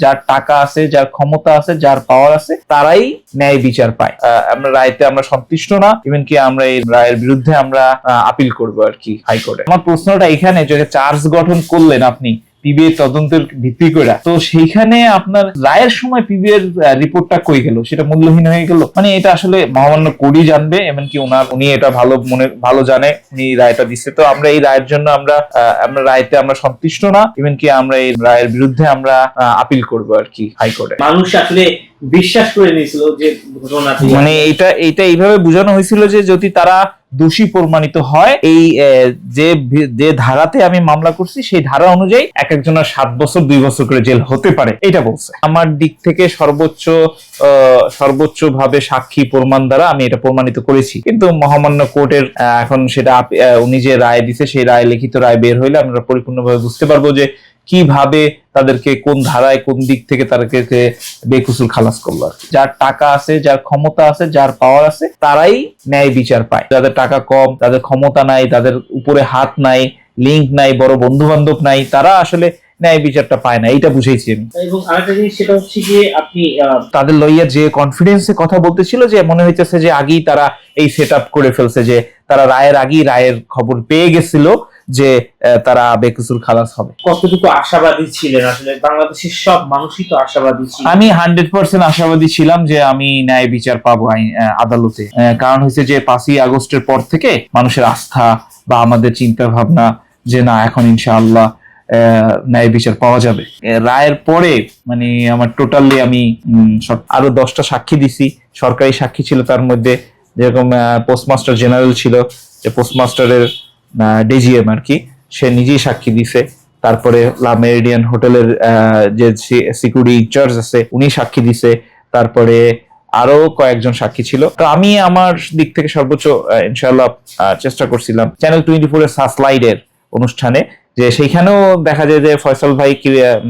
যার টাকা আছে, যার ক্ষমতা আছে, যার পাওয়ার আছে, তারাই ন্যায় বিচার পায়। আমরা রায়তে আমরা সন্তুষ্ট না, ইভেন কি আমরা এই রায়ের বিরুদ্ধে আমরা আপিল করবো আর কি হাইকোর্টে। আমার প্রশ্নটা এখানে যে চার্জ গঠন করলেন আপনি পিবিআই তদন্তের ভিত্তি করে, তো সেইখানে আপনার রায়ের সময় পিবিআই রিপোর্টটা কই গেল, সেটা মূল্যহীন হয়ে গেল। মানে এটা আসলে মহামান্য কোর্টই জানবে, এমনকি উনি এটা ভালো জানে, উনি রায়টা দিচ্ছে। তো আমরা এই রায়ের জন্য আমরা রায়তে আমরা সন্তুষ্ট না, এমনকি আমরা এই রায়ের বিরুদ্ধে আমরা আপিল করবো আর কি হাইকোর্টে। মানুষ আসলে বিশ্বাস করে নিয়েছিল যে ঘটনাটি, মানে এটা এইভাবে বোঝানো হয়েছিল যে যদি তারা দোষী প্রমাণিত হয়, এই যে ধারাতে আমি মামলা করছি সেই ধারা অনুযায়ী এক একজনের 7 বছর 2 বছর করে জেল হতে পারে, এটা বলছে। আমার দিক থেকে সর্বোচ্চ ভাবে সাক্ষী প্রমাণ দ্বারা আমি এটা প্রমাণিত করেছি। কিন্তু মহামান্য কোর্টের এখন সেটা উনি যে রায় দিছে, সেই রায় লিখিত রায় বের হইলে আমরা পরিপূর্ণভাবে বুঝতে পারবো যে কিভাবে তাদেরকে কোন ধারায় কোন দিক থেকে তাদেরকে বেকসুর খালাস করলো আর কি। যার টাকা আছে, যার ক্ষমতা আছে, যার পাওয়ার আছে, তারাই ন্যায় বিচার পায়। যাদের টাকা কম, তাদের ক্ষমতা নাই, তাদের উপরে হাত নাই, লিঙ্ক নাই, বড় বন্ধু বান্ধব নাই, তারা আসলে ন্যায় বিচারটা পায় না, এইটা বুঝেছি আমি। এবং আরেকটা জিনিস সেটা হচ্ছে যে আপনি তাদের লইয়া যে কনফিডেন্সে কথা বলতেছিল, যে মনে হইতেছে যে আগেই তারা এই সেট আপ করে ফেলছে, যে তারা রায়ের আগেই রায়ের খবর পেয়ে গেছিল যে তারা বেকসুর খালাস হবে। কতটুকু আশাবাদী ছিলেন? আসলে বাংলাদেশের সব মানুষই তো আশাবাদী ছিল। আমি 100% আশাবাদী ছিলাম যে আমি ন্যায় বিচার পাবো আদালতে। কারণ হচ্ছে যে 5ই আগস্টের পর থেকে মানুষের আস্থা বা আমাদের চিন্তা ভাবনা যে না, এখন ইনশাআল্লাহ ন্যায় বিচার পাওয়া যাবে। রায়ের পরে মানে আমার টোটালি আমি আরো 10টা সাক্ষী দিছি, সরকারি সাক্ষী ছিল তার মধ্যে, যেরকম পোস্টমাস্টার জেনারেল ছিল, যে পোস্টমাস্টারের ডিজিএম আর কি, সে নিজেই সাক্ষী দিছে। তারপরে লা মেরিডিয়ান হোটেলের যে সিকিউরিটি ইনচার্জ আছে উনি সাক্ষী দিছে। তারপরে আরো কয়েকজন সাক্ষী ছিল। তো আমি আমার দিক থেকে সর্বোচ্চ ইনশাআল্লাহ চেষ্টা করছিলাম। চ্যানেল 24 এর সাসলাইডের অনুষ্ঠানে, যে সেইখানেও দেখা যায় যে ফয়সাল ভাই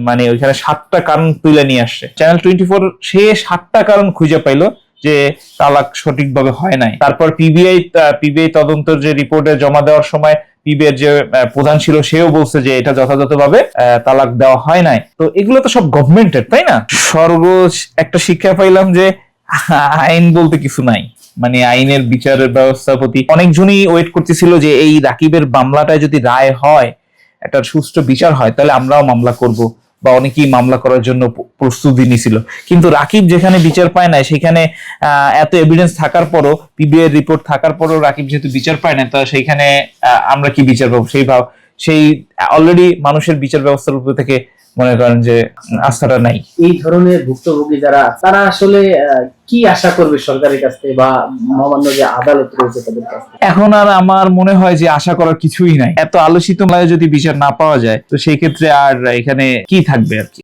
মানে ওইখানে 7টা কারণ তুলে নিয়ে আসছে। চ্যানেল 24 সে 7টা কারণ খুঁজে পাইলো যে তালাক সঠিকভাবে হয় নাই। তারপর পিবিআই তদন্তের যে রিপোর্টে জমা দেওয়ার সময় পিবিআই যে প্রধান ছিল সেও বলছে যে এটা যথাযথভাবে তালাক দেওয়া হয় নাই। তো এগুলো তো সব গভর্নমেন্টের, তাই না? সর্বোচ্চ একটা শিক্ষা পাইলাম যে আইন বলতে কিছু নাই। মানে আইনের বিচারের ব্যবস্থার প্রতি অনেকজনই ওয়েট করতেছিল যে এই রাকিবের মামলাটায় যদি রায় হয়, একটা সুষ্ঠু বিচার হয়, তাহলে আমরাও মামলা করব, বা অনেকেই মামলা করার জন্য প্রস্তুতি নিছিল। কিন্তু রাকিব যেখানে বিচার পায় না, সেখানে এত এভিডেন্স থাকার পরও, পিবিআই রিপোর্ট থাকার পরও রাকিব যেহেতু বিচার পায় না, তো সেইখানে আমরা কি বিচার পাবো? সেই অলরেডি মানুষের বিচার ব্যবস্থার উপর থেকে মনে করেন যে আস্থাটা নাই। এই ধরনের ভুক্তভোগী যারা, তারা আসলে কি আশা করবে সরকারের কাছ থেকে বা মহামান্য যে আদালত রয়েছে তাদের কাছ থেকে? এখন আর আমার মনে হয় যে আশা করার কিছুই নাই। এত আলোচিত যদি বিচার না পাওয়া যায়, তো সেই ক্ষেত্রে আর এখানে কি থাকবে আর কি।